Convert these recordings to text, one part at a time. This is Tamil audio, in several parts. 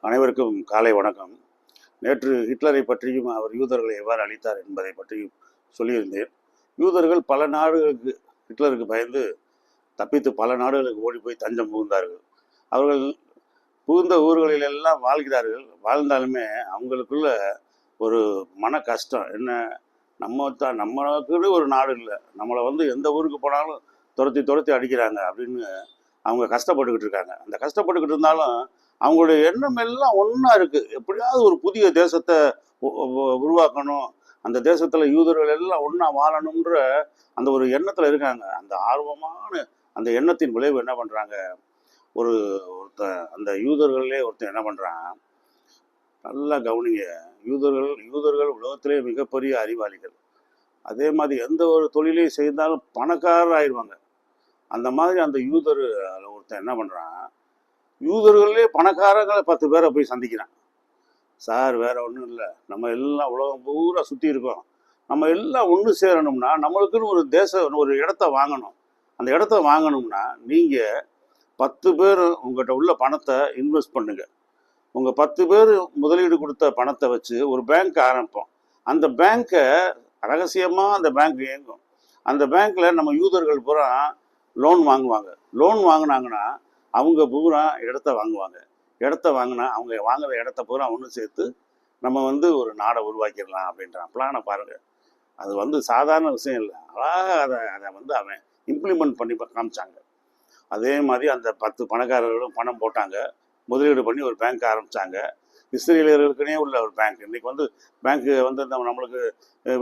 அனைவருக்கும் காலை வணக்கம். நேற்று ஹிட்லரை பற்றியும் அவர் யூதர்களை எவ்வாறு அழித்தார் என்பதை பற்றியும் சொல்லியிருந்தேன். யூதர்கள் பல நாடுகளுக்கு ஹிட்லருக்கு பயந்து தப்பித்து பல நாடுகளுக்கு ஓடி போய் தஞ்சம் புகுந்தார்கள். அவர்கள் புகுந்த ஊர்களிலெல்லாம் வாழ்கிறார்கள். வாழ்ந்தாலுமே அவங்களுக்குள்ள ஒரு மன கஷ்டம் என்ன, நம்மளுக்குன்னு ஒரு நாடு இல்லை, நம்மளை எந்த ஊருக்கு போனாலும் துரத்தி துரத்தி அடிக்கிறாங்க அப்படின்னு அவங்க கஷ்டப்பட்டுக்கிட்டு இருக்காங்க. அந்த கஷ்டப்பட்டுக்கிட்டு இருந்தாலும் அவங்களுடைய எண்ணம் எல்லாம் ஒன்றா இருக்குது. எப்படியாவது ஒரு புதிய தேசத்தை உருவாக்கணும், அந்த தேசத்தில் யூதர்கள் எல்லாம் ஒன்றா வாழணுன்ற அந்த ஒரு எண்ணத்தில் இருக்காங்க. அந்த ஆர்வமான அந்த எண்ணத்தின் விளைவு என்ன பண்ணுறாங்க, அந்த யூதர்களே ஒருத்தன் என்ன பண்ணுறான், நல்லா கவனிங்க. யூதர்கள் உலகத்திலே மிகப்பெரிய அறிவாளிகள். அதே மாதிரி எந்த ஒரு தொழிலையும் செய்தாலும் பணக்காரர் ஆயிடுவாங்க. அந்த மாதிரி அந்த யூதர் ஒருத்தன் என்ன பண்ணுறான், யூதர்களே பணக்காரங்களை 10 பேரை போய் சந்திக்கிறான். சார், வேற ஒன்றும் இல்லை, நம்ம எல்லாம் உலகம் பூரா சுற்றி இருக்கோம், நம்ம எல்லாம் ஒன்று சேரணும்னா நம்மளுக்குன்னு ஒரு இடத்த வாங்கணும். அந்த இடத்த வாங்கணும்னா நீங்கள் 10 பேர் உங்கள்கிட்ட உள்ள பணத்தை இன்வெஸ்ட் பண்ணுங்க. உங்கள் 10 பேர் முதலீடு கொடுத்த பணத்தை வச்சு ஒரு பேங்க் ஆரம்பிப்போம். அந்த பேங்க்கை ரகசியமாக அந்த பேங்க் இயங்கும். அந்த பேங்க்கில் நம்ம யூதர்கள் பூரா லோன் வாங்குவாங்க. லோன் வாங்கினாங்கன்னா அவங்க பூரா இடத்த வாங்குவாங்க. இடத்த வாங்கினா அவங்க வாங்குற இடத்த பூரா ஒன்று சேர்த்து நம்ம ஒரு நாடை உருவாக்கிடலாம் அப்படின்றான். பிளானை பாருங்கள். அது சாதாரண விஷயம் இல்லை. அழகாக அதை அவன் இம்ப்ளிமெண்ட் பண்ணி காமிச்சாங்க. அதே மாதிரி அந்த 10 பணக்காரர்களும் பணம் போட்டாங்க, முதலீடு பண்ணி ஒரு பேங்க் ஆரம்பித்தாங்க. இஸ்ரேலியர்களுக்குனே உள்ள ஒரு பேங்க். இன்றைக்கி பேங்க்கு நம்மளுக்கு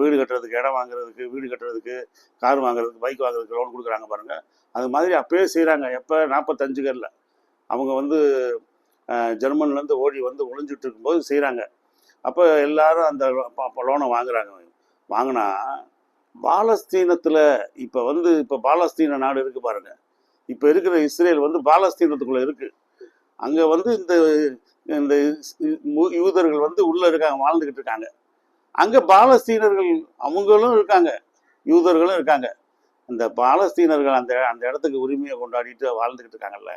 வீடு கட்டுறதுக்கு, இடம் வாங்குறதுக்கு, வீடு கட்டுறதுக்கு, கார் வாங்குறதுக்கு, பைக் வாங்குறதுக்கு லோன் கொடுக்குறாங்க பாருங்கள். அது மாதிரி அப்போயே செய்கிறாங்க. எப்போ 45களில் அவங்க ஜெர்மன்லேருந்து ஓடி ஒளிஞ்சிட்டு இருக்கும்போது செய்கிறாங்க. அப்போ எல்லாரும் அந்த லோனை வாங்குறாங்க. வாங்கினா பாலஸ்தீனத்தில் இப்போ பாலஸ்தீன நாடு இருக்குது பாருங்கள். இப்போ இருக்கிற இஸ்ரேல் பாலஸ்தீனத்துக்குள்ளே இருக்குது. அங்கே இந்த இந்த யூதர்கள் உள்ளே இருக்காங்க, வாழ்ந்துக்கிட்டு இருக்காங்க. அங்கே பாலஸ்தீனர்கள் அவங்களும் இருக்காங்க, யூதர்களும் இருக்காங்க. அந்த பாலஸ்தீனர்கள் அந்த இடத்துக்கு உரிமையை கொண்டாடிட்டு வாழ்ந்துக்கிட்டு இருக்காங்கல்ல,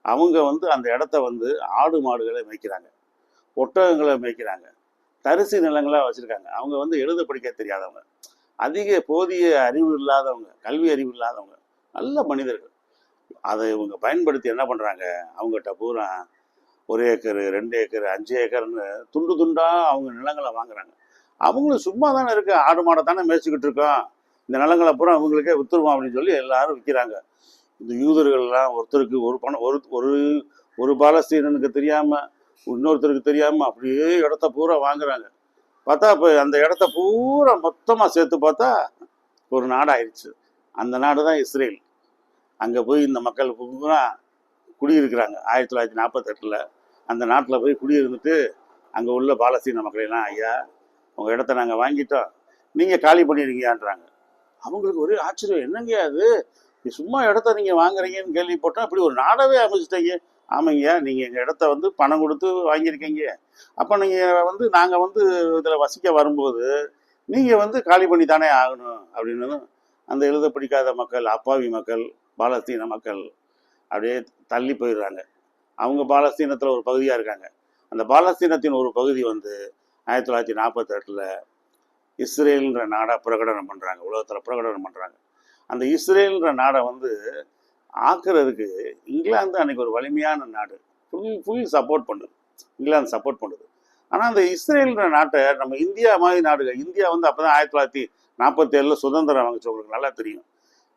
அவங்க அந்த இடத்த ஆடு மாடுகளை மேய்க்கிறாங்க, ஒட்டகங்களை மேய்க்கிறாங்க, தரிசு நிலங்களாக வச்சுருக்காங்க. அவங்க எழுத படிக்க தெரியாதவங்க, போதிய அறிவு இல்லாதவங்க, கல்வி அறிவு இல்லாதவங்க, நல்ல மனிதர்கள். அதை இவங்க பயன்படுத்தி என்ன பண்ணுறாங்க, அவங்ககிட்ட பூரா 1 ஏக்கர் 2 ஏக்கர் 5 ஏக்கர்னு துண்டு துண்டாக அவங்க நிலங்களை வாங்குறாங்க. அவங்களும் சும்மா தானே இருக்கு, ஆடு மாடை தானே மேய்ச்சிக்கிட்டு இருக்கோம், இந்த நிலங்களை பூரா அவங்களுக்கே வித்துருவோம் அப்படின்னு சொல்லி எல்லாரும் விற்கிறாங்க. இந்த யூதர்கள்லாம் ஒருத்தருக்கு ஒரு பணம் ஒரு பாலஸ்தீனனுக்கு தெரியாமல், இன்னொருத்தருக்கு தெரியாமல் அப்படியே இடத்த பூரா வாங்குறாங்க. பார்த்தா இப்போ அந்த இடத்த பூரா மொத்தமாக சேர்த்து பார்த்தா ஒரு நாடாயிடுச்சு. அந்த நாடு தான் இஸ்ரேல். அங்கே போய் இந்த மக்கள் பூரா குடியிருக்கிறாங்க. 1948 அந்த நாட்டில் போய் குடியிருந்துட்டு அங்கே உள்ள பாலஸ்தீன மக்களெல்லாம், ஐயா உங்கள் இடத்த நாங்கள் வாங்கிட்டோம், நீங்கள் காலி பண்ணிடுங்கன்றாங்க. அவங்களுக்கு ஒரே ஆச்சரியம், என்னங்க அது, சும்மா இடத்த நீங்கள் வாங்குறீங்கன்னு கேள்விப்பட்டோம், அப்படி ஒரு நாடவே அமைச்சிட்டீங்க. ஆமாங்கய்யா, நீங்கள் எங்கள் இடத்த பணம் கொடுத்து வாங்கியிருக்கீங்க. அப்போ நீங்கள் நாங்கள் இதில் வசிக்க வரும்போது நீங்கள் காலி பண்ணி தானே ஆகணும் அப்படின்னு அந்த எழுத பிடிக்காத மக்கள், அப்பாவி மக்கள், பாலஸ்தீன மக்கள் அப்படியே தள்ளி போயிடுறாங்க. அவங்க பாலஸ்தீனத்தில் ஒரு பகுதியாக இருக்காங்க. அந்த பாலஸ்தீனத்தின் ஒரு பகுதி 1948 இஸ்ரேல்ன்ற நாடாக பிரகடனம் பண்ணுறாங்க, உலகத்தில் பிரகடனம் பண்ணுறாங்க. அந்த இஸ்ரேல்ன்ற நாடை ஆக்குறதுக்கு இங்கிலாந்து அன்றைக்கி ஒரு வலிமையான நாடு, ஃபுல் சப்போர்ட் பண்ணுது, இங்கிலாந்து சப்போர்ட் பண்ணுது. ஆனால் அந்த இஸ்ரேல்ன்ற நாட்டை நம்ம இந்தியா மாதிரி நாடுகள், இந்தியா அப்போ தான் 1947 சுதந்திரம் வாங்கிச்சு. உங்களுக்கு நல்லா தெரியும்,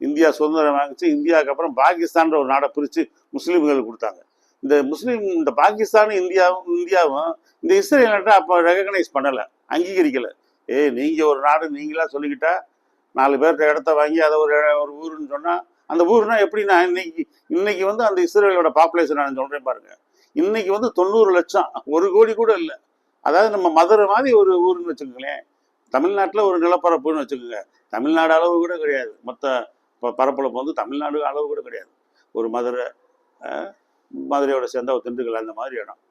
இந்தியா சுதந்திரம் வாங்கிச்சு. இந்தியாவுக்கு அப்புறம் பாகிஸ்தான்ற ஒரு நாடை பிரித்து முஸ்லீம்களுக்கு கொடுத்தாங்க. இந்த பாகிஸ்தானும் இந்தியாவும் இந்த இஸ்ரேல் நாட்டை அப்போ ரெகக்னைஸ் பண்ணலை, அங்கீகரிக்கலை. நீங்கள் ஒரு நாடு நீங்களா சொல்லிக்கிட்டா 4 பேர்கிட்ட இடத்த வாங்கி அதை ஒரு ஊருன்னு சொன்னால், அந்த ஊருனா எப்படின்னா இன்னைக்கு அந்த இஸ்ரேலோட பாப்புலேஷன் நான் சொல்கிறேன் பாருங்கள். இன்னைக்கு 90 லட்சம், 1 கோடி கூட இல்லை. அதாவது நம்ம மதுரை மாதிரி ஒரு ஊருன்னு வச்சுக்கோங்களேன். தமிழ்நாட்டில் ஒரு நிலப்பரப்புன்னு வச்சுக்கோங்க, தமிழ்நாடு அளவு கூட கிடையாது. மொத்த பரப்பளப்பு தமிழ்நாடு அளவு கூட கிடையாது. ஒரு மதுரையோட சேர்ந்த ஒரு திண்டுக்கல், அந்த மாதிரி இடம்.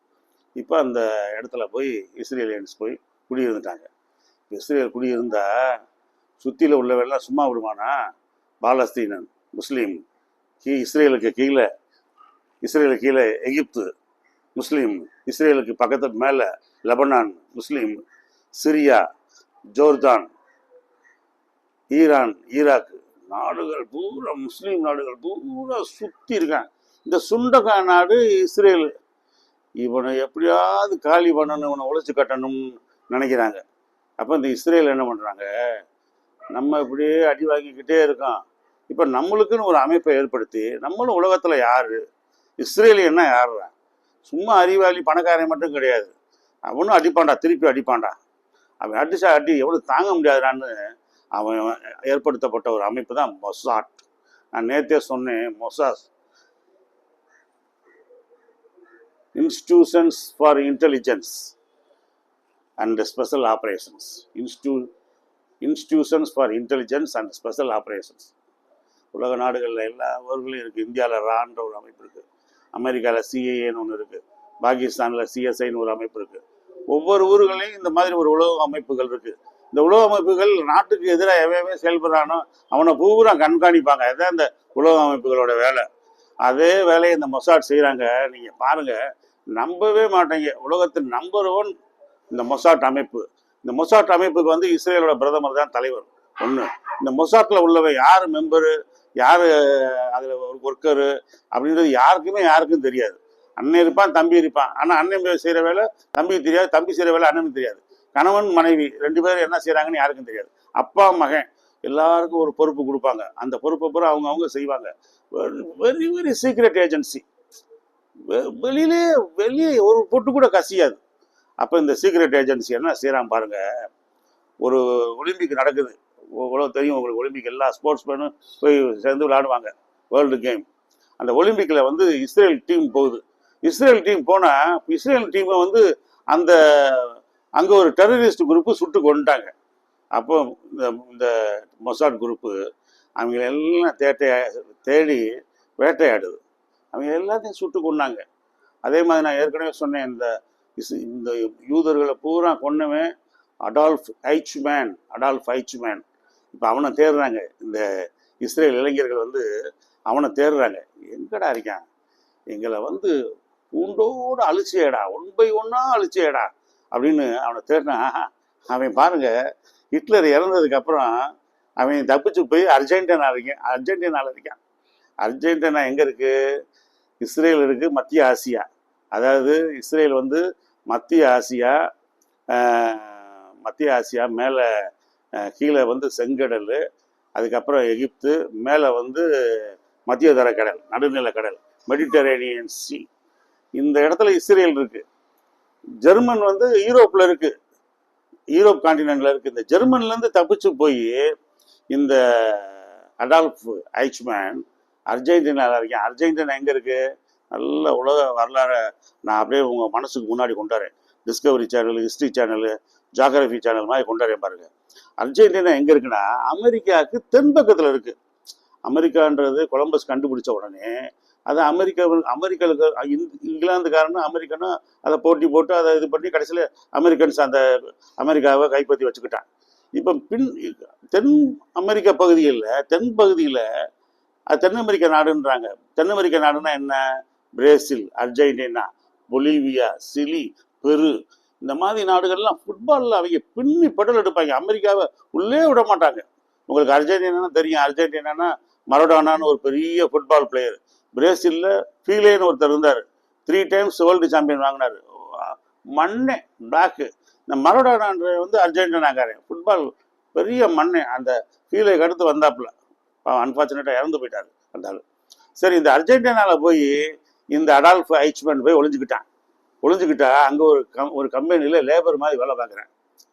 இப்போ அந்த இடத்துல போய் இஸ்ரேலியன்ஸ் போய் குடியிருந்துட்டாங்க. இஸ்ரேல் குடியிருந்தா சுற்றியில் உள்ளவெல்லாம் சும்மா விடுவானா? பாலஸ்தீனன் முஸ்லீம், இஸ்ரேலுக்கு கீழே எகிப்து, முஸ்லீம். இஸ்ரேலுக்கு பக்கத்து மேலே லெபனான் முஸ்லீம். சிரியா, ஜோர்தான், ஈரான், ஈராக் நாடுகள் பூரா முஸ்லீம் நாடுகள் பூரா சுற்றி இருக்காங்க. இந்த சுண்டகா நாடு இஸ்ரேல். இவனை எப்படியாவது காலி பண்ணணும், இவனை உழைச்சி கட்டணும்னு நினைக்கிறாங்க. அப்போ இந்த இஸ்ரேல் என்ன பண்ணுறாங்க, நம்ம இப்படியே அடி வாங்கிக்கிட்டே இருக்கோம். இப்போ நம்மளுக்குன்னு ஒரு அமைப்பை ஏற்படுத்தி, நம்மளும் உலகத்தில் யார், இஸ்ரேலியன்னா யாருடா, சும்மா அறிவாளி பணக்காரன் மட்டும் கிடையாது, அவனும் அடிப்பான்டா, திருப்பி அடிப்பான்டா, அவன் அடிச்சா அடி எவ்வளோ தாங்க முடியாதுடான்னு அவன் ஏற்படுத்தப்பட்ட ஒரு அமைப்பு தான் மொசாட். நான் நேற்றே சொன்னேன், Mossad institutions for intelligence and special operations. Institutions for intelligence and special operations. உலக நாடுகளில் எல்லா ஊர்களையும் இருக்குது. இந்தியாவில் ரான்ற ஒரு அமைப்பு இருக்குது, அமெரிக்காவில் சிஏஏன்னு ஒன்று இருக்குது, பாகிஸ்தானில் சிஎஸ்ஐன்னு ஒரு அமைப்பு இருக்குது. ஒவ்வொரு ஊர்களையும் இந்த மாதிரி ஒரு உலக அமைப்புகள் இருக்குது. இந்த உலக அமைப்புகள் நாட்டுக்கு எதிராக எவையவே செயல்படுறானோ அவனை பூரா கண்காணிப்பாங்க. அதுதான் இந்த உலக அமைப்புகளோட வேலை. அதே வேலையை இந்த மொசாட் செய்கிறாங்க. நீங்கள் பாருங்கள், நம்பவே மாட்டீங்க, உலகத்தின் நம்பர் 1 இந்த மொசாட் அமைப்பு. இந்த மொசாட் அமைப்புக்கு வந்து இஸ்ரேலோட பிரதமர் தான் தலைவர். ஒன்று, இந்த மொசாட்டில் உள்ளவன் யார் மெம்பரு, யார் அதில் ஒரு ஒர்க்கரு அப்படின்றது யாருக்கும் தெரியாது. அண்ணன் இருப்பான், தம்பி இருப்பான். ஆனால் அண்ணன் செய்கிற வேலை தம்பிக்கு தெரியாது, தம்பி செய்கிற வேலை அண்ணனுக்கு தெரியாது. கணவன் மனைவி 2 பேரும் என்ன செய்கிறாங்கன்னு யாருக்கும் தெரியாது. அப்பா மகன் எல்லாருக்கும் ஒரு பொறுப்பு கொடுப்பாங்க. அந்த பொறுப்பை பூரா அவங்க செய்வாங்க. Very very secret agency. வெளியே ஒரு பொட்டு கூட கசியாது. அப்போ இந்த சீக்ரெட் ஏஜென்சி என்ன செய்கிறாங்க பாருங்க. ஒரு ஒலிம்பிக் நடக்குது, இவ்வளோ தெரியும் உங்களுக்கு. ஒலிம்பிக் எல்லா ஸ்போர்ட்ஸ் மேனும் போய் சேர்ந்து விளையாடுவாங்க, வேர்ல்டு கேம். அந்த ஒலிம்பிக்கில் வந்து இஸ்ரேல் டீம் போகுது. இஸ்ரேல் டீம் போனால் இஸ்ரேல் டீமை வந்து அந்த அங்கே ஒரு டெரரிஸ்ட் குரூப்பு சுட்டு கொண்டுட்டாங்க. அப்போ இந்த மொசாட் குரூப்பு அவங்க எல்லாம் தேடி வேட்டையாடுது. அவங்க எல்லாத்தையும் சுட்டு கொண்டாங்க. அதே மாதிரி நான் ஏற்கனவே சொன்னேன், இந்த யூதர்களை பூரா கொன்னவன் அடால்ஃப் ஐச்மேன். இப்போ அவனை தேடுறாங்க. இந்த இஸ்ரேல் இளைஞர்கள் வந்து அவனை தேடுறாங்க. எங்கடா இருக்கான், எங்களை வந்து பூண்டோடு அழிச்சியடா, 1 by 1 அழிச்சியடா அப்படின்னு அவனை தேடினான். அவன் பாருங்க, ஹிட்லர் இறந்ததுக்கு அப்புறம் அவன் தப்பிச்சு போய் அர்ஜென்டினாவில் இருக்கான். அர்ஜென்டினா எங்கே இருக்குது, இஸ்ரேல் இருக்குது, மத்திய ஆசியா. அதாவது இஸ்ரேல் வந்து மத்திய ஆசியா மேலே கீழே வந்து செங்கடல், அதுக்கப்புறம் எகிப்து, மேலே வந்து மத்திய தரக்கடல், நடுநிலக்கடல், மெடிட்டரேனியன் சி. இந்த இடத்துல இஸ்ரேல் இருக்குது. ஜெர்மன் வந்து யூரோப்பில் இருக்குது, யூரோப் காண்டினென்ட்ல இருக்குது. இந்த ஜெர்மன்லேருந்து தப்பிச்சு போய் இந்த அடால்ஃப் ஐச்மேன் அர்ஜென்டினாவில் இருக்கேன். அர்ஜென்டினா எங்கே இருக்குது, நல்ல உலக வரலாறு நான் அப்படியே உங்கள் மனசுக்கு முன்னாடி கொண்டாடுறேன். Discovery channel, History channel, Geography channel மாதிரி கொண்டாடுறேன் பாருங்க. அர்ஜென்டினா எங்கே இருக்குன்னா அமெரிக்காவுக்கு தென்பக்கத்தில் இருக்குது. அமெரிக்கான்றது கொலம்பஸ் கண்டுபிடிச்ச உடனே அது அமெரிக்காவுக்கு இங்கிலாந்துக்காரனும் அமெரிக்கனும் அதை போட்டி போட்டு அதை இது பண்ணி கடைசியில் அமெரிக்கன்ஸ் அந்த அமெரிக்காவை கைப்பற்றி வச்சுக்கிட்டான். இப்போ தென் அமெரிக்க பகுதியில் தென் அமெரிக்க நாடுன்றாங்க. தென் அமெரிக்க நாடுன்னா என்ன, பிரேசில், அர்ஜென்டினா, பொலிவியா, சிலி, பெரு, இந்த மாதிரி நாடுகள்லாம் ஃபுட்பாலில் அவங்க பின்னி பெடல் எடுப்பாங்க. அமெரிக்காவை உள்ளே விட மாட்டாங்க. உங்களுக்கு அர்ஜென்டினா தெரியும், அர்ஜென்டினா மரடோனான்னு ஒரு பெரிய ஃபுட்பால் பிளேயர். பிரேசிலில் ஃபீலேன்னு ஒருத்தர் இருந்தார், 3 times வேர்ல்டு சாம்பியன் வாங்கினார், மண்ணே பிளாக்கு. இந்த மரடோனான்ற வந்து அர்ஜென்டினாக்காரன், ஃபுட்பால் பெரிய மண்ணே. அந்த ஃபீலேக்கு அடுத்து வந்தாப்புல, அன்ஃபார்ச்சுனேட்டாக இறந்து போயிட்டார் அந்த ஆள். சரி, இந்த அர்ஜென்டினாவில் போய் இந்த அடால்ஃப் ஐச்மேன் போய் ஒளிஞ்சுக்கிட்டா அங்கே ஒரு கம்பெனியில் லேபர் மாதிரி வேலை பார்க்குறேன்.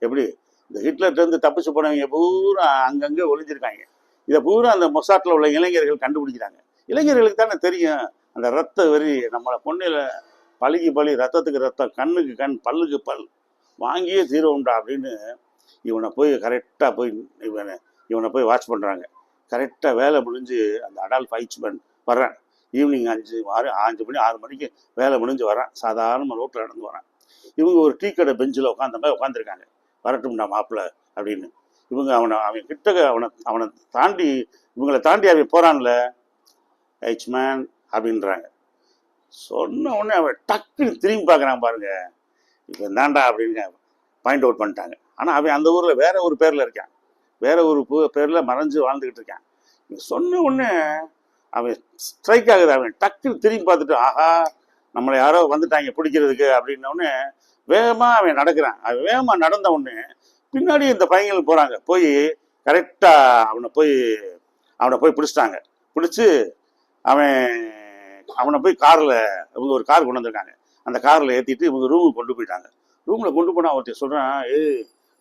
எப்படி இந்த ஹிட்லர்லேருந்து தப்பிச்சு போனவங்க பூரா அங்கங்கே ஒளிஞ்சிருக்காங்க. இதை பூரா அந்த மொசாட்டில் உள்ள இளைஞர்கள் கண்டுபிடிக்கிறாங்க. இளைஞர்களுக்கு தானே தெரியும் அந்த ரத்த வெறி, நம்மளை பொண்ணில் பழி, ரத்தத்துக்கு ரத்தம், கண்ணுக்கு கண், பல்லுக்கு பல், வாங்கியே தீரும்டா அப்படின்னு இவனை போய் வாட்ச் பண்ணுறாங்க. கரெக்டாக வேலை முடிஞ்சு அந்த அடால்ஃப் ஐச்மேன் வர்றான். ஈவினிங் 5 மணி 6 மணிக்கு வேலை முடிஞ்சு வரான். சாதாரண ரோட்டில் நடந்து வரான். இவங்க ஒரு டீ கடை பெஞ்சில் உட்காந்துருக்காங்க. வரட்டும்டா மாப்பிள்ள அப்படின்னு. இவங்க அவன் கிட்ட அவனை தாண்டி இவங்களை தாண்டி அவன் போகிறான்ல, ஐச்மேன் அப்படின்றாங்க. சொன்ன உடனே அவன் டக்குன்னு திரும்பி பார்க்குறான் பாருங்க, இப்போ இந்தாண்டா அப்படின்னு பாயிண்ட் அவுட் பண்ணிட்டாங்க. ஆனால் அவன் அந்த ஊரில் வேற ஒரு பேரில் இருக்கான், வேற ஒரு பேரில் மறைஞ்சு வாழ்ந்துக்கிட்டு இருக்கான். சொன்ன உடனே அவன் ஸ்ட்ரைக் ஆகுது. அவன் டக்குன்னு திரும்பி பார்த்துட்டு ஆஹா நம்மளை யாரோ வந்துட்டாங்க பிடிக்கிறதுக்கு அப்படின்னோடனே வேகமாக அவன் நடக்கிறான். அவன் வேகமாக நடந்த உடனே பின்னாடி இந்த பையன்கள் போகிறாங்க. போய் கரெக்டாக அவனை போய் பிடிச்சிட்டாங்க. பிடிச்சி அவனை போய் காரில், இவங்க ஒரு கார் கொண்டு வந்திருக்காங்க, அந்த காரில் ஏற்றிட்டு இவங்க ரூமுக்கு கொண்டு போயிட்டாங்க. ரூமில் கொண்டு போனால் ஒருத்தர் சொல்கிறான்,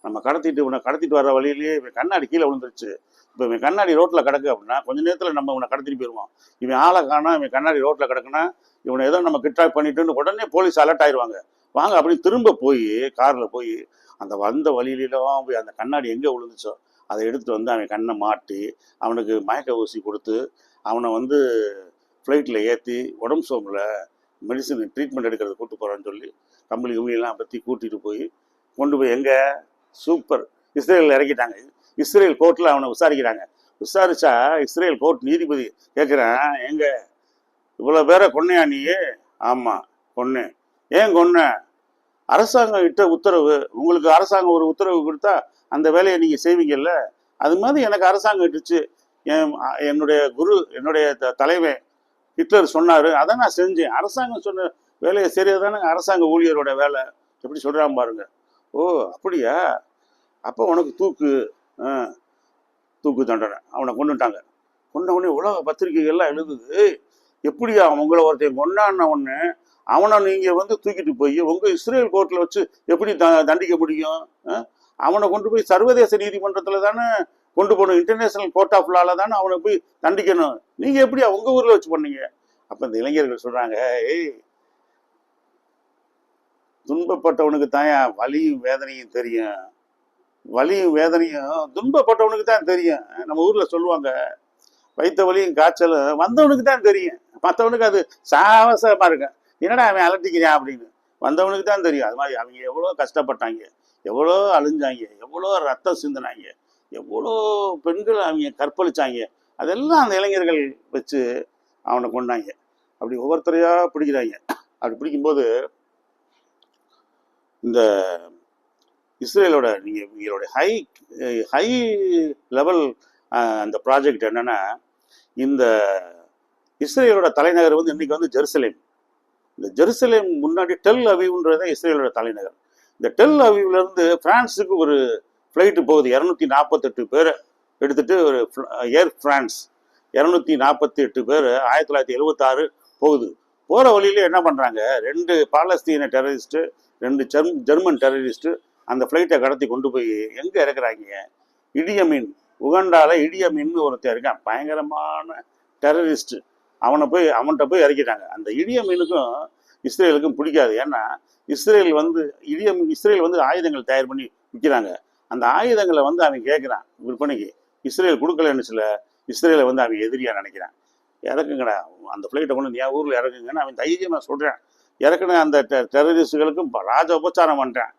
நம்ம இவனை கடத்திட்டு வர வழியிலேயே இவன் கண்ணாடி கீழே விழுந்துருச்சு, இப்போ இவன் கண்ணாடி ரோட்டில் கிடக்கு அப்படின்னா கொஞ்சம் நேரத்தில் நம்ம இவனை கடத்திட்டு போயிடுவோம். இவன் ஆளை காணா, இவன் கண்ணாடி ரோட்டில் கிடக்குன்னா இவனை ஏதோ நம்ம கிட்னாப் பண்ணிட்டுன்னு உடனே போலீஸ் அலர்ட் ஆயிடுவாங்க. வாங்க அப்படின்னு திரும்ப போய் காரில் போய் அந்த வந்த வழியிலாம் போய் அந்த கண்ணாடி எங்கே விழுந்துச்சோ அதை எடுத்துகிட்டு வந்து அவன் கண்ணை மாட்டி அவனுக்கு மயக்க ஊசி கொடுத்து அவனை ஃப்ளைட்டில் ஏற்றி உடம்பு சோமில் மெடிசன் ட்ரீட்மெண்ட் எடுக்கிறது கூப்பிட்டு போகிறான்னு சொல்லி கம்பளி கம்பளியெல்லாம் பற்றி கூட்டிகிட்டு போய் கொண்டு போய் எங்கே சூப்பர் இஸ்ரேலில் இறக்கிட்டாங்க. இஸ்ரேல் கோர்ட்டில் அவனை விசாரிக்கிறாங்க. விசாரிச்சா இஸ்ரேல் கோர்ட் நீதிபதி கேட்குறேன், எங்க இவ்வளோ பேரை கொன்னையா நீ? ஆமாம் கொன்னேன். ஏன் கொன்ன? அரசாங்கம் இட்ட உத்தரவு. உங்களுக்கு அரசாங்கம் ஒரு உத்தரவு கொடுத்தா அந்த வேலையை நீங்கள் செய்வீங்கல்ல, அது மாதிரி எனக்கு அரசாங்கம் இட்டுச்சு. என்னுடைய குரு, என்னுடைய தலைவன் ஹிட்லர் சொன்னார், அதை நான் செஞ்சேன். அரசாங்கம் சொன்ன வேலையை சரியாக தானே அரசாங்க ஊழியரோட வேலை. எப்படி சொல்கிறான் பாருங்க. ஓ அப்படியா, அப்போ உனக்கு தூக்கு தண்டனை. அவனை கொண்டுட்டாங்க. கொண்ட உடனே உலக பத்திரிகைகள்லாம் எழுதுது, எப்படியா உங்களை ஒருத்தையும் கொண்டாடின ஒன்று அவனை நீங்கள் தூக்கிட்டு போய் உங்கள் இஸ்ரேல் கோர்ட்டில் வச்சு எப்படி தண்டிக்க முடியும்? அவனை கொண்டு போய் சர்வதேச நீதிமன்றத்தில் தானே கொண்டு போகணும், இன்டர்நேஷனல் கோர்ட் ஆஃப் லால தானே அவனை போய் தண்டிக்கணும். நீங்கள் எப்படியா உங்கள் ஊரில் வச்சு பண்ணீங்க? அப்போ இந்த இளைஞர்கள் சொல்கிறாங்க, துன்பப்பட்டவனுக்கு தான் வலியும் வேதனையும் தெரியும். வலியும் வேதனையும் துன்பப்பட்டவனுக்கு தான் தெரியும். நம்ம ஊரில் சொல்லுவாங்க, வைத்த வலியும் காய்ச்சலும் வந்தவனுக்கு தான் தெரியும், மற்றவனுக்கு அது சாவசமாக இருக்கும். என்னடா அவன் அலட்டிக்கிறான் அப்படின்னு வந்தவனுக்கு தான் தெரியும். அது மாதிரி அவங்க எவ்வளோ கஷ்டப்பட்டாங்க, எவ்வளோ அழிஞ்சாங்க, எவ்வளோ ரத்தம் சிந்தினாங்க, எவ்வளோ பெண்கள் அவங்க கற்பழிச்சாங்க. அதெல்லாம் அந்த இளைஞர்கள் வச்சு அவனை கொண்டாங்க. அப்படி ஒவ்வொருத்தரையாக பிடிக்கிறாங்க. அப்படி பிடிக்கும்போது இந்த இஸ்ரேலோட நீங்களுடைய ஹை லெவல் அந்த ப்ராஜெக்ட் என்னன்னா, இந்த இஸ்ரேலோட தலைநகர் இன்னைக்கு ஜெருசலேம். இந்த ஜெருசலேம் முன்னாடி டெல் அவீவ்ன்றத இஸ்ரேலோட தலைநகர். இந்த டெல் அவீவ்லேருந்து பிரான்ஸுக்கு ஒரு ஃப்ளைட்டு போகுது. 248 பேரை எடுத்துட்டு ஒரு ஏர் பிரான்ஸ் 248 பேர் 1976 போகுது. போகிற வழியில என்ன பண்ணுறாங்க, 2 பாலஸ்தீன டெரரிஸ்ட்டு, 2 ஜெர்மன் டெரரிஸ்ட்டு அந்த ஃப்ளைட்டை கடத்தி கொண்டு போய் எங்கே இறக்குறாங்க, இடியமீன், உகண்டால இடியமீன்னு ஒருத்தர் இருக்கான், பயங்கரமான டெரரிஸ்ட்டு. அவன்கிட்ட போய் இறக்கிட்டாங்க. அந்த இடியமீனுக்கும் இஸ்ரேலுக்கும் பிடிக்காது. ஏன்னா இஸ்ரேல் ஆயுதங்கள் தயார் பண்ணி விற்கிறாங்க. அந்த ஆயுதங்களை அவன் கேட்குறான் விற்பனைக்கு. இஸ்ரேல் கொடுக்கலன்னு சில இஸ்ரேலை அவன் எதிரியா நினைக்கிறான். இறக்குங்கடா அந்த ஃப்ளைட்டை கொண்டு என் ஊரில் இறக்குங்கன்னு அவன் தைரியமாக சொல்கிறான். இறக்குன அந்த டெரரிஸ்டுகளுக்கும் ராஜ உபச்சாரம் பண்ணுறான்.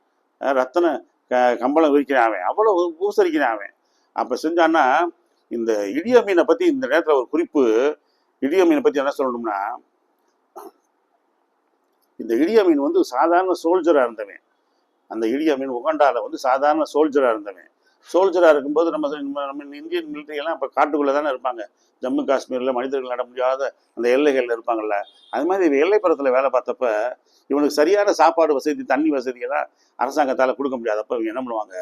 ரத்தன கம்பளம் விரிக்கிறான் அவன், அவ்வளோ பூசரிக்கிறான் அவன். அப்போ செஞ்சான்னா இந்த இடியமீனை பற்றி இந்த நேரத்தில் ஒரு குறிப்பு. இடியமீனை பற்றி என்ன சொல்லணும்னா, இந்த இடியமீன் சாதாரண சோல்ஜராக இருந்தவன். அந்த இடியமீன் உகண்டாவில் சாதாரண சோல்ஜராக இருந்தவன். சோல்ஜராக இருக்கும்போது நம்ம இந்தியன் மிலிட்டரியெல்லாம் இப்போ காட்டுக்குள்ளே தானே இருப்பாங்க. ஜம்மு காஷ்மீரில் மனிதர்கள் நட முடியாத அந்த எல்லைகளில் இருப்பாங்கள்ல. அது மாதிரி இவன் எல்லைப்புறத்தில் வேலை பார்த்தப்ப இவனுக்கு சரியான சாப்பாடு வசதி, தண்ணி வசதியெல்லாம் அரசாங்கத்தால் கொடுக்க முடியாதப்ப இவங்க என்ன பண்ணுவாங்க,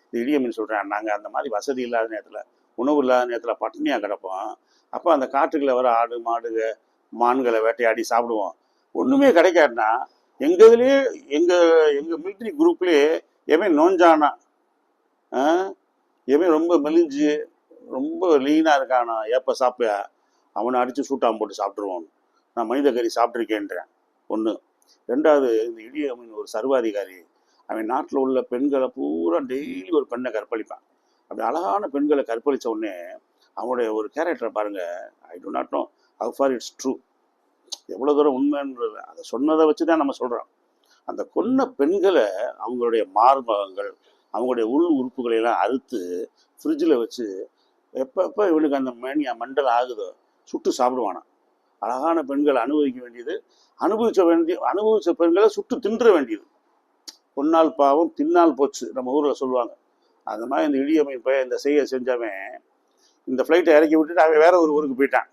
இந்த இடியமீன் சொல்கிறான், நாங்கள் அந்த மாதிரி வசதி இல்லாத நேரத்தில், உணவு இல்லாத நேரத்தில் பட்டினியாக கிடப்போம். அப்போ அந்த காட்டுக்குள்ளே வர ஆடு மான்களை வேட்டையாடி சாப்பிடுவோம். ஒன்றுமே கிடைக்காதுன்னா எங்கள் இதுலேயே எங்கள் மிலிட்ரி குரூப்லேயே எவன் நோஞ்சானா, எவன் ரொம்ப மெலிஞ்சு ரொம்ப லீனாக இருக்கானா, ஏப்ப சாப்பியா, அவனை அடித்து சூட்டாமல் போட்டு சாப்பிட்ருவோம். நான் மனித கறி சாப்பிட்ருக்கேன்றேன். ஒன்று. ரெண்டாவது, இந்த இடியமீன் ஒரு சர்வாதிகாரி. அவன் நாட்டில் உள்ள பெண்களை பூரா டெய்லி ஒரு பெண்ணை கற்பழிப்பான். அப்படி அழகான பெண்களை கற்பழித்த உடனே அவனுடைய ஒரு கேரக்டரை பாருங்கள். I do not know how far it's true, எவ்வளோ தூரம் உண்மைன்றது அதை சொன்னதை வச்சு தான் நம்ம சொல்கிறோம். அந்த கொன்ன பெண்களை அவங்களுடைய மார்பகங்கள், அவங்களுடைய உள் உறுப்புகளை எல்லாம் அறுத்து ஃப்ரிட்ஜில் வச்சு எப்பப்போ இவனுக்கு அந்த மண்டல் ஆகுதோ சுட்டு சாப்பிடுவானா. அழகான பெண்களை அனுபவிக்க வேண்டியது, அனுபவிச்ச பெண்களை சுட்டு தின்ற வேண்டியது. பொன்னால் பாவம் தின்னால் போச்சு நம்ம ஊரில் சொல்லுவாங்க. அந்த மாதிரி இந்த இடியமைப்பை இந்த செஞ்சவன் இந்த ஃப்ளைட்டை இறக்கி விட்டுட்டு அவன் வேற ஒரு ஊருக்கு போயிட்டான்,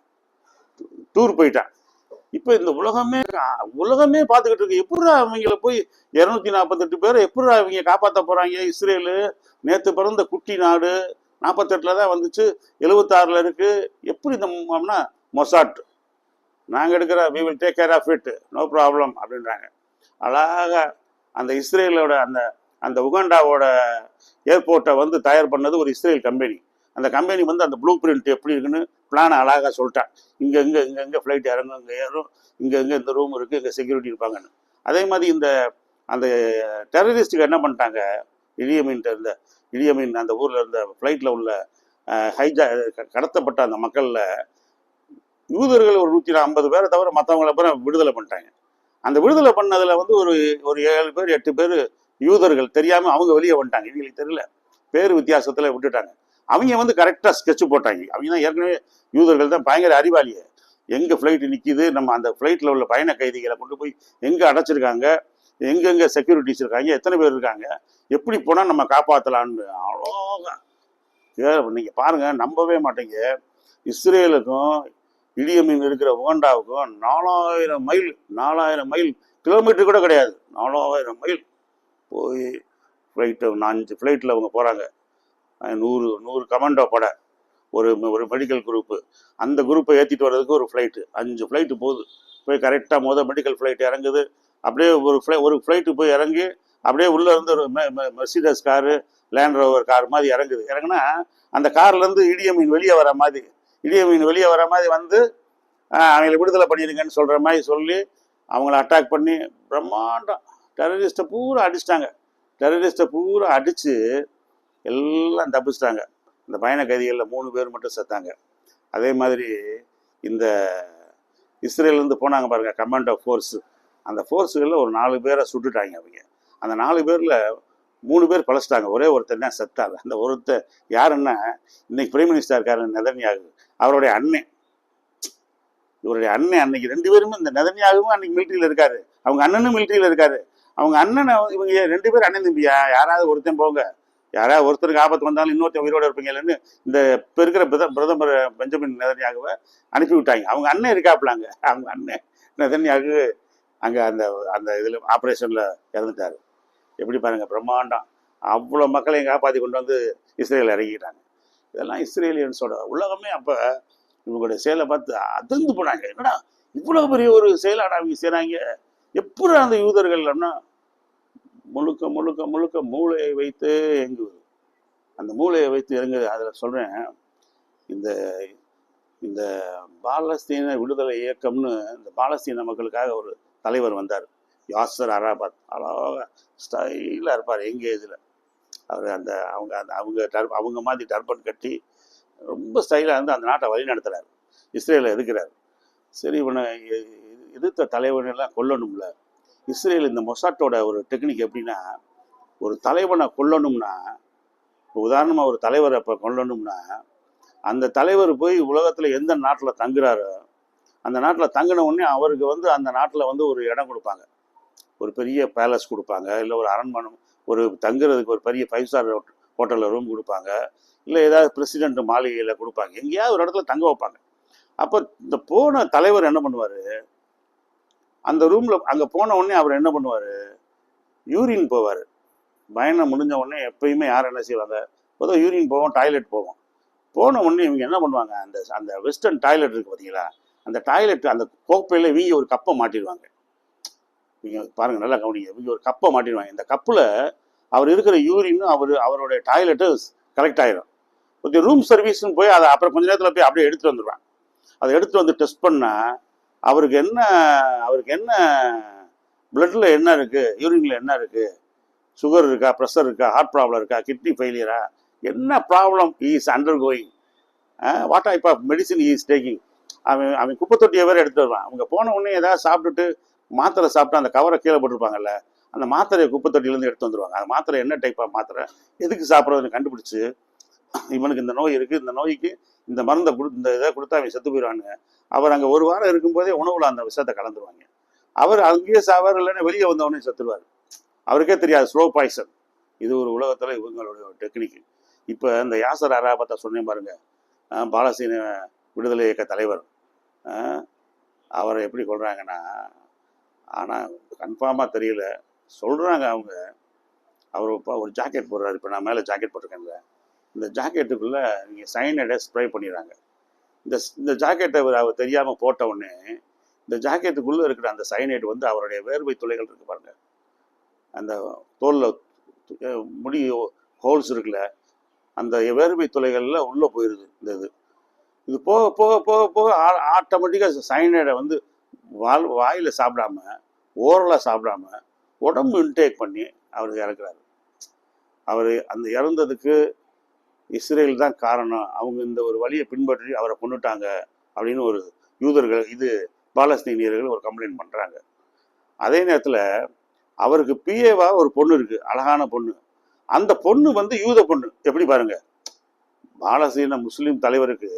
டூர் போயிட்டான். இப்போ இந்த உலகமே பார்த்துக்கிட்டு இருக்கு. எப்படா அவங்கள போய் 248 பேரை எப்படா அவங்க காப்பாற்ற போறாங்க? இஸ்ரேலு நேற்று பிறந்த குட்டி நாடு, 48 தான் வந்துச்சு, 76 இருக்கு. எப்படி இந்த மொசாட் நாங்கள் எடுக்கிற we will take care of it, no problem அப்படின்றாங்க. அழகாக அந்த இஸ்ரேலோட அந்த உகாண்டாவோட ஏர்போர்ட்டை வந்து தயார் பண்ணது ஒரு இஸ்ரேல் கம்பெனி. அந்த கம்பெனி வந்து அந்த ப்ளூ பிரிண்ட் எப்படி இருக்குன்னு பிளானை அழகாக சொல்லிட்டான். இங்கே ஃப்ளைட் இறங்கும், இங்கே ஏறும், இங்கே இந்த ரூம் இருக்குது, இங்கே செக்யூரிட்டி இருப்பாங்கன்னு. அதே மாதிரி அந்த டெரரிஸ்ட்டுக்கு என்ன பண்ணிட்டாங்க, இடியமீன் அந்த ஊரில் இருந்த ஃப்ளைட்டில் உள்ள கடத்தப்பட்ட அந்த மக்களில் யூதர்கள் ஒரு 150 பேரை தவிர மற்றவங்களை பேரை விடுதலை பண்ணிட்டாங்க. அந்த விடுதலை பண்ணதில் வந்து ஒரு 7 பேர் 8 பேர் யூதர்கள் தெரியாமல் அவங்க வெளியே வந்துட்டாங்க. இவங்களுக்கு தெரியல, பேர் வித்தியாசத்தில் விட்டுட்டாங்க. அவங்க வந்து கரெக்டாக ஸ்கெட்ச் போட்டாங்க. அவங்க தான் ஏற்கனவே யூதர்கள் தான் பயங்கர அறிவாளியை. எங்கே ஃப்ளைட்டு நிற்கிது, நம்ம அந்த ஃப்ளைட்டில் உள்ள பயண கைதிகளை கொண்டு போய் எங்கே அடைச்சிருக்காங்க, எங்கெங்கே செக்யூரிட்டிஸ் இருக்காங்க, எத்தனை பேர் இருக்காங்க, எப்படி போனால் நம்ம காப்பாற்றலான்னு அவ்வளோதான். நீங்கள் பாருங்கள், நம்பவே மாட்டீங்க. இஸ்ரேலுக்கும் இடியமீன் இருக்கிற உகாண்டாவுக்கும் 4000 மைல் கிலோமீட்டர் கூட கிடையாது, 4000 மைல் போய் ஃப்ளைட்டு 5 ஃப்ளைட்டில் அவங்க போகிறாங்க. 100 கமாண்டோ படை, ஒரு மெடிக்கல் குரூப்பு, அந்த குரூப்பை ஏற்றிட்டு வர்றதுக்கு ஒரு ஃப்ளைட்டு, 5 ஃப்ளைட்டு போகுது. போய் கரெக்டாக மெடிக்கல் ஃப்ளைட் இறங்குது. அப்படியே ஒரு ஃப்ளைட்டு போய் இறங்கி அப்படியே உள்ளே இருந்து ஒரு Mercedes car, land rover car மாதிரி இறங்குனா அந்த கார்லேருந்து இடியமீன் வெளியே வர மாதிரி வந்து அவங்களை விடுதலை பண்ணிடுங்கன்னு சொல்கிற மாதிரி சொல்லி அவங்கள அட்டாக் பண்ணி பிரம்மாண்டம் டெரரிஸ்ட்டை பூரா அடித்து எல்லாம் தப்பிச்சிட்டாங்க. இந்த பயண கைதிகளில் 3 பேர் மட்டும் செத்தாங்க. அதே மாதிரி இந்த இஸ்ரேலேருந்து போனாங்க பாருங்கள் கமாண்டோ ஃபோர்ஸு, அந்த ஃபோர்ஸுகளில் ஒரு 4 பேரை சுட்டுட்டாங்க அவங்க. அந்த 4 பேரில் 3 பேர் பழச்சிட்டாங்க, ஒரே ஒருத்தர் தான் செத்தார். அந்த ஒருத்தர் யாருன்னா இன்னைக்கு பிரைம் மினிஸ்டர் இருக்காரு நெதன்யாகு, அவருடைய அண்ணன். இவருடைய அண்ணன் அன்னைக்கு 2 பேருமே, இந்த நெதன்யாகவும் அன்னைக்கு மிலிட்ரியில் இருக்காரு, அவங்க அண்ணனும் மிலிட்ரியில் இருக்காரு. அவங்க அண்ணனை இவங்க 2 பேர் அண்ணன் தம்பியா, யாராவது ஒருத்தன் போங்க, யாராவது ஒருத்தருக்கு ஆபத்து வந்தாலும் இன்னொருத்தன் உயிரோடு இருப்பீங்க இல்லைன்னு இந்த இப்போ இருக்கிற பிரதமர் பெஞ்சமின் நெதன்யாகுவை அனுப்பி விட்டாங்க. அவங்க அண்ணன் இருக்காப்புலாங்க, அவங்க அண்ணன் நெதன்யாகு அங்கே அந்த இதில் ஆப்ரேஷனில் இறந்துட்டார். எப்படி பாருங்கள், பிரம்மாண்டம். அவ்வளோ மக்களையும் காப்பாற்றி கொண்டு வந்து இஸ்ரேலில் இறங்கிட்டாங்க. இதெல்லாம் இஸ்ரேலியன்ஸோட உலகமே அப்போ இவங்களுடைய செயலை பார்த்து அதிர்ந்து போனாங்க. என்னடா இவ்வளோ பெரிய ஒரு செயலாடா அவங்க செய்கிறாங்க, எப்படி அந்த யூதர்கள் முழுக்க முழுக்க முழுக்க மூளையை வைத்து இயங்குவது, அந்த மூளையை வைத்து இறங்குது. அதில் சொல்கிறேன், இந்த இந்த பாலஸ்தீன விடுதலை இயக்கம்னு இந்த பாலஸ்தீன மக்களுக்காக ஒரு தலைவர் வந்தார், யாசர் அரபாத். அழகாக ஸ்டைலாக இருப்பார், எங்கே இதில் அவர் அவங்க மாதிரி டர்பன் கட்டி ரொம்ப ஸ்டைலாக இருந்து அந்த நாட்டை வழி நடத்துகிறார், இஸ்ரேலில் இருக்கிறார். சரி, இவனை எதிர்த்த தலைவனெல்லாம் கொல்லணும்ல. இஸ்ரேல் இந்த மொசாட்டோட ஒரு டெக்னிக் எப்படின்னா, ஒரு தலைவனை கொல்லணும்னா, உதாரணமாக ஒரு தலைவரை இப்போ கொல்லணும்னா, அந்த தலைவர் போய் உலகத்தில் எந்த நாட்டில் தங்குறாரோ அந்த நாட்டில் தங்கின உடனே அவருக்கு வந்து அந்த நாட்டில் வந்து ஒரு இடம் கொடுப்பாங்க, ஒரு பெரிய பேலஸ் கொடுப்பாங்க, இல்லை ஒரு அரண்மனை, ஒரு தங்குறதுக்கு ஒரு பெரிய 5 ஸ்டார் ஹோட்டலில் ரூம் கொடுப்பாங்க, இல்லை ஏதாவது பிரசிடென்ட் மாளிகையில் கொடுப்பாங்க, எங்கேயாவது ஒரு இடத்துல தங்க வைப்பாங்க. அப்போ இந்த போன தலைவர் என்ன பண்ணுவார், அந்த ரூமில் அங்கே போன உடனே அவர் என்ன பண்ணுவார், யூரின் போவார். பயணம் முடிஞ்ச உடனே எப்பயுமே யார் என்ன செய்வாங்க, பொதுவாக யூரின் போவோம், டாய்லெட் போவோம். போன உடனே இவங்க என்ன பண்ணுவாங்க, அந்த வெஸ்டர்ன் டாய்லெட் இருக்குது பார்த்தீங்களா, அந்த டாய்லெட் அந்த கோப்பையில் இவங்க ஒரு கப்பை மாட்டிடுவாங்க. இவங்க பாருங்கள், நல்லா கவனிங்க, இவங்க ஒரு கப்பை மாட்டிடுவாங்க. இந்த கப்பில் அவர் இருக்கிற யூரின் அவருடைய டாய்லெட்டு கலெக்ட் ஆகிடும். கொஞ்சம் ரூம் சர்வீஸ்ன்னு போய் அதை அப்புறம் கொஞ்ச நேரத்தில் போய் அப்படியே எடுத்துகிட்டு வந்துடுவாங்க. அதை எடுத்துகிட்டு வந்து டெஸ்ட் பண்ணால் அவருக்கு என்ன பிளட்டில் என்ன இருக்குது, யூரினில் என்ன இருக்குது, சுகர் இருக்கா, ப்ரெஷர் இருக்கா, ஹார்ட் ப்ராப்ளம் இருக்கா, கிட்னி ஃபெயிலியரா, என்ன problem is undergoing, what type of medicine is taking. அவன் குப்பை தொட்டியை வேறு எடுத்துகிட்டு வருவான். அவங்க போன உடனே ஏதாவது சாப்பிட்டுட்டு மாத்திரை சாப்பிட்டு அந்த கவரை கீழே போட்டிருப்பாங்கல்ல, அந்த மாத்திரையை குப்பை தொட்டிலேருந்து எடுத்து வந்துடுவாங்க. அந்த மாத்திரை என்ன டைப் ஆஃப் மாத்திரை, எதுக்கு சாப்பிட்றதுன்னு கண்டுபிடிச்சி, இவனுக்கு இந்த நோய் இருக்குது, இந்த நோய்க்கு இந்த மருந்தை இந்த இதை கொடுத்தா அவன் செத்து போயிடுவான்னு. அவர் அங்கே ஒரு வாரம் இருக்கும்போதே உணவுல அந்த விஷத்தை கலந்துருவாங்க. அவர் அங்கேயே சாவார், இல்லைன்னா வெளியே வந்தவொடனே செத்துருவார். அவருக்கே தெரியாது, ஸ்லோ பாய்சன். இது ஒரு உலகத்தில் இவங்களுடைய டெக்னிக். இப்போ இந்த யாசர் அராபத்தை சொன்னேன் பாருங்க, பாலஸ்தீன விடுதலை இயக்க தலைவர், அவரை எப்படி கொள்றாங்கன்னா, ஆனால் கன்ஃபார்மாக தெரியல, சொல்கிறாங்க அவங்க. அவர் இப்போ ஒரு ஜாக்கெட் போடுறாரு, இப்போ நான் மேலே ஜாக்கெட் போட்டிருக்கேன்ல, இந்த ஜாக்கெட்டுக்குள்ளே நீங்கள் சைனைடை ஸ்ப்ரே பண்ணிடுறாங்க. இந்த ஜாக்கெட்டை அவர் தெரியாமல் போட்ட உடனே இந்த ஜாக்கெட்டுக்குள்ளே இருக்கிற அந்த சைனைடு வந்து அவருடைய வேர்வை துளைகள் இருக்கு பாருங்க, அந்த தோலில் முடி ஹோல்ஸ் இருக்குல்ல, அந்த வேர்வை துளைகளில் உள்ளே போயிடுது. இது போக போக போக போக ஆட்டோமேட்டிக்காக சைனைடை வந்து வாயில் சாப்பிடாம, ஓரலாக சாப்பிடாம, உடம்பு இன்டேக் பண்ணி அவர் இறக்குறாரு. அவர் அந்த இறந்ததுக்கு இஸ்ரேல் தான் காரணம், அவங்க இந்த ஒரு வழியை பின்பற்றி அவரை கொண்டுட்டாங்க அப்படின்னு ஒரு யூதர்கள், இது பாலஸ்தீனியர்கள் ஒரு கம்ப்ளைண்ட் பண்ணுறாங்க. அதே நேரத்தில் அவருக்கு பிஏவா ஒரு பொண்ணு இருக்கு, அழகான பொண்ணு. அந்த பொண்ணு வந்து யூத பொண்ணு. எப்படி பாருங்க, பாலஸ்தீன முஸ்லீம் தலைவருக்கு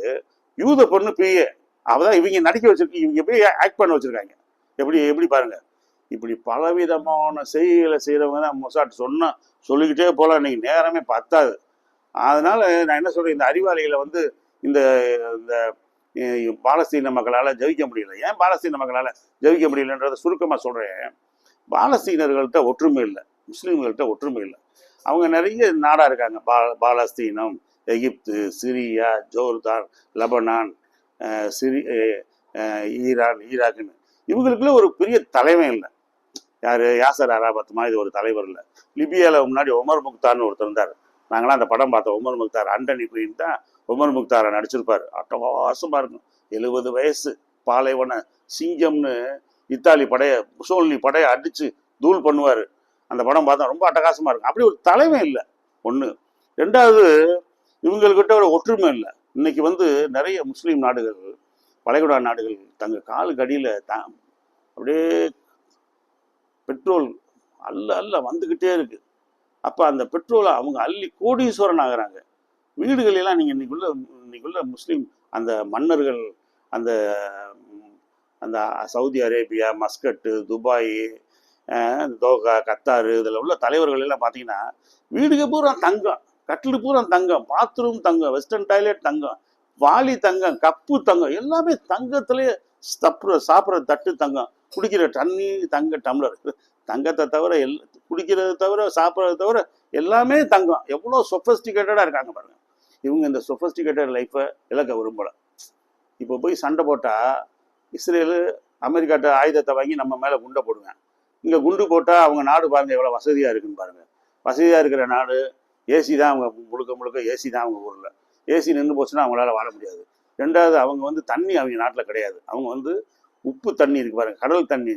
யூத பொண்ணு பிஏ. அவதான் இவங்க நடிக்க வச்சிருக்கு, இவங்க போய் ஆக்ட் பண்ண வச்சிருக்காங்க. எப்படி பாருங்க. இப்படி பலவிதமான செய்திகளை செய்கிறவங்க தான் மொசாட் சொல்லிக்கிட்டே போகலாம், இன்னைக்கு நேரமே பத்தாது. அதனால நான் என்ன சொல்றேன், இந்த அறிவாளிகளை வந்து இந்த பாலஸ்தீன மக்களால் ஜெயிக்க முடியல. ஏன் பாலஸ்தீன மக்களால் ஜெயிக்க முடியலன்றதை சுருக்கமாக சொல்கிறேன். பாலஸ்தீனர்கள்ட்ட ஒற்றுமை இல்லை, முஸ்லீம்கள்கிட்ட ஒற்றுமை இல்லை. அவங்க நிறைய நாடாக இருக்காங்க, பாலஸ்தீனம், எகிப்து, சிரியா, ஜோர்தான், லெபனான், ஈரான், ஈராக்குன்னு. இவங்களுக்குள்ள ஒரு பெரிய தலைமை இல்லை. யார், யாசர் அராபத் மாதிரி ஒரு தலைவர் இல்லை. லிபியாவில் முன்னாடி உமர் முக்தார்னு ஒருத்தர் இருந்தார். நாங்களாம் அந்த படம் பார்த்தோம், உமர் முக்தார். ஆண்டனி குயின் தான் உமர் முக்தாரை நடிச்சிருப்பார். அட்டகாசமாக இருக்கும். 70 வயசு, பாலைவன சிங்கம்னு இத்தாலி முசோலினி படையை அடித்து தூள் பண்ணுவார். அந்த படம் பார்த்தா ரொம்ப அட்டகாசமாக இருக்கும். அப்படி ஒரு தலைமை இல்லை, ஒன்று. ரெண்டாவது, இவங்கக்கிட்ட ஒரு ஒற்றுமை இல்லை. இன்னைக்கு வந்து நிறைய முஸ்லீம் நாடுகள், வளைகுடா நாடுகள் தங்க காலுக்கு அடியில் அப்படியே பெட்ரோல் அல்ல வந்துக்கிட்டே இருக்கு. அப்போ அந்த பெட்ரோலை அவங்க அள்ளி கோடீஸ்வரன் ஆகிறாங்க. வீடுகளெல்லாம் நீங்கள் இன்னைக்குள்ள முஸ்லீம் அந்த மன்னர்கள், அந்த அந்த Saudi Arabia, Muscat, Dubai, Doha, Qatar, இதில் உள்ள தலைவர்கள் எல்லாம் பார்த்தீங்கன்னா வீடுக்கு பூரா தங்கம், கட்டில் பூரா தங்கம், பாத்ரூம் தங்கம், வெஸ்டர்ன் டாய்லெட் தங்கம், வாளி தங்கம், கப்பு தங்கம், எல்லாமே தங்கத்திலே சாப்பிட்ற தட்டு தங்கம், குடிக்கிற தண்ணி தங்க டம்ளர், தங்கத்தை தவிர குடிக்கிறத தவிர சாப்பிட்றத தவிர எல்லாமே தங்கம். எவ்வளோ சொஃபஸ்டிகேட்டடாக இருக்காங்க பாருங்க. இவங்க இந்த சொஃபஸ்டிகேட்டட் லைஃப்பை இழக்க விரும்பலை. இப்போ போய் சண்டை போட்டால் இஸ்ரேலு அமெரிக்காட்ட ஆயுதத்தை வாங்கி நம்ம மேலே குண்டை போடுவேன். இங்கே குண்டு போட்டால் அவங்க நாடு பாருங்கள் எவ்வளோ வசதியாக இருக்குன்னு பாருங்கள். வசதியாக இருக்கிற நாடு, ஏசி தான் அவங்க முழுக்க ஏசி தான் அவங்க ஊரில். ஏசி நின்று போச்சுன்னா அவங்களால வாழ முடியாது. ரெண்டாவது, அவங்க வந்து தண்ணி அவங்க நாட்டில் கிடையாது. அவங்க வந்து உப்பு தண்ணி இருக்கு பாருங்க,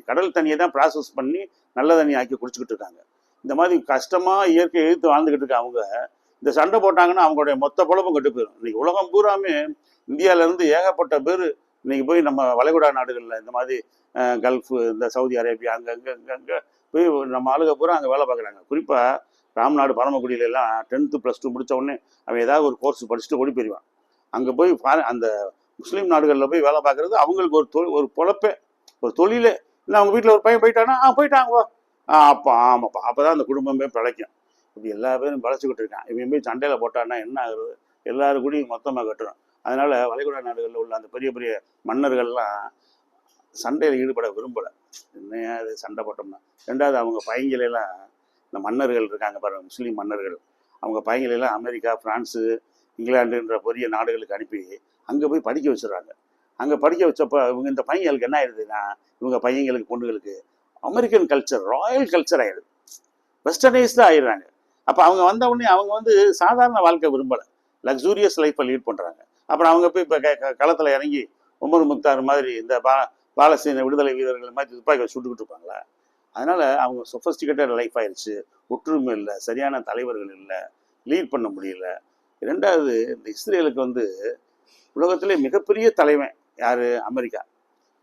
கடல் தண்ணியை தான் ப்ராசஸ் பண்ணி நல்ல தண்ணி ஆக்கி குடிச்சுக்கிட்டு இருக்காங்க. இந்த மாதிரி கஷ்டமாக இயற்கை எதிர்த்து வாழ்ந்துக்கிட்டு இருக்க அவங்க இந்த சண்டை போட்டாங்கன்னா அவங்களுடைய மொத்த பொழப்பும் கெட்டு போயிடும். இன்னைக்கு உலகம் பூராமே இந்தியாவிலேருந்து ஏகப்பட்ட பேர் இன்னைக்கு போய் நம்ம வளைகுடா நாடுகளில் இந்த மாதிரி கல்ஃபு, இந்த சவுதி அரேபியா, அங்கே போய் நம்ம ஆளுக பூரா அங்கே வேலை பார்க்குறாங்க. குறிப்பாக ராம்நாடு, பரமக்குடியிலெல்லாம் 10th +2 முடித்த உடனே அவன் ஏதாவது ஒரு கோர்ஸ் படிச்சுட்டு ஓடி போயிடுவான். அங்கே போய் அந்த முஸ்லீம் நாடுகளில் போய் வேலை பார்க்குறது அவங்களுக்கு ஒரு பொழப்பே, ஒரு தொழிலே. இல்லை அவங்க வீட்டில் ஒரு பையன் போயிட்டானா, போயிட்டாங்க, ஆமாப்பா, அப்போ தான் அந்த குடும்பமே பிழைக்கும். இப்படி எல்லா பேரும் பிழைச்சிக்கிட்டு இருக்கான். இவன் போய் சண்டையில் போட்டான்னா என்ன ஆகுறது, எல்லாரும் கூடயும் மொத்தமாக கட்டுறோம். அதனால் வளைகுடா நாடுகளில் உள்ள அந்த பெரிய பெரிய மன்னர்கள்லாம் சண்டையில் ஈடுபட விரும்பலை. என்னையா அது சண்டை போட்டோம்னா. ரெண்டாவது, அவங்க பையங்களெல்லாம், இந்த மன்னர்கள் இருக்காங்க பாருங்கள், முஸ்லீம் மன்னர்கள், அவங்க பையங்களெல்லாம் அமெரிக்கா, ஃப்ரான்ஸு, இங்கிலாண்டுன்ற பெரிய நாடுகளுக்கு அனுப்பி அங்கே போய் படிக்க வச்சுடுறாங்க. அங்கே படிக்க வச்சப்போ இவங்க இந்த பையங்களுக்கு என்ன ஆயிடுதுன்னா, இவங்க பையங்களுக்கு பொண்ணுங்களுக்கு அமெரிக்கன் கல்ச்சர், ராயல் கல்ச்சர் ஆயிடுது, வெஸ்டர்னைஸ்டாக ஆயிடுறாங்க. அப்போ அவங்க வந்த உடனே அவங்க வந்து சாதாரண வாழ்க்கை விரும்பலை, லக்ஸூரியஸ் லைஃப்பை லீட் பண்ணுறாங்க. அப்புறம் அவங்க போய் இப்போ களத்தில் இறங்கி உமர் முக்தார் மாதிரி இந்த பாலஸ்தீன விடுதலை வீரர்கள் மாதிரி துப்பாக்கி சுட்டுக்கிட்டு இருப்பாங்களா? அதனால் அவங்க சொஃபஸ்டிகேட்டட் லைஃப் ஆயிடுச்சு. ஒற்றுமை இல்லை, சரியான தலைவர்கள் இல்லை, லீட் பண்ண முடியல. ரெண்டாவது, இந்த இஸ்ரேலுக்கு வந்து உலகத்திலே மிகப்பெரிய தலைவன் யார்? அமெரிக்கா.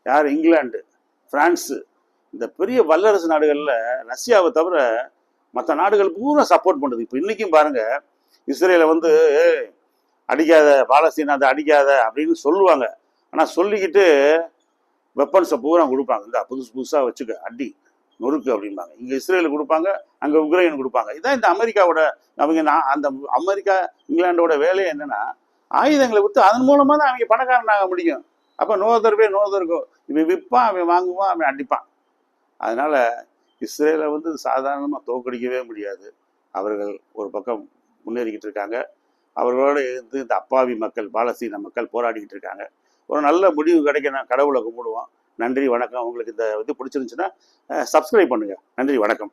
யார்? இங்கிலாந்து, ஃப்ரான்ஸு. இந்த பெரிய வல்லரசு நாடுகளில் ரஷ்யாவை தவிர மற்ற நாடுகள் பூரா சப்போர்ட் பண்ணுது. இப்போ இன்றைக்கும் பாருங்கள், இஸ்ரேலை வந்து அடிக்காத, பாலஸ்தீன் அதை அடிக்காத அப்படின்னு சொல்லுவாங்க. ஆனால் சொல்லிக்கிட்டு வெப்பன்ஸை பூரா கொடுப்பாங்க. இந்த புதுசு புதுசாக வச்சுக்க அடி நொறுக்கு அப்படிம்பாங்க. இங்கே இஸ்ரேலுக்கு கொடுப்பாங்க, அங்கே உக்ரைன் கொடுப்பாங்க. இதான் இந்த அமெரிக்காவோட அந்த அமெரிக்கா இங்கிலாண்டோட வேலையை என்னன்னா, ஆயுதங்களை விற்று அதன் மூலமாக தான் அவங்க பணக்காரனாக முடியும். அப்போ நோதர்வே நோதருக்கோ, இவன் விற்பான், அவன் வாங்குவான், அவன் அடிப்பான். அதனால இஸ்ரேலை சாதாரணமாக தோற்கடிக்கவே முடியாது. அவர்கள் ஒரு பக்கம் முன்னேறிக்கிட்டு இருக்காங்க. அவர்களோட இருந்து இந்த அப்பாவி மக்கள், பாலஸ்தீன மக்கள் போராடிக்கிட்டு இருக்காங்க. ஒரு நல்ல முடிவு கிடைக்கணும். கடவுளை கும்பிடுவோம். நன்றி, வணக்கம். உங்களுக்கு இந்த இது பிடிச்சிருந்துச்சுன்னா சப்ஸ்கிரைப் பண்ணுங்க. நன்றி, வணக்கம்.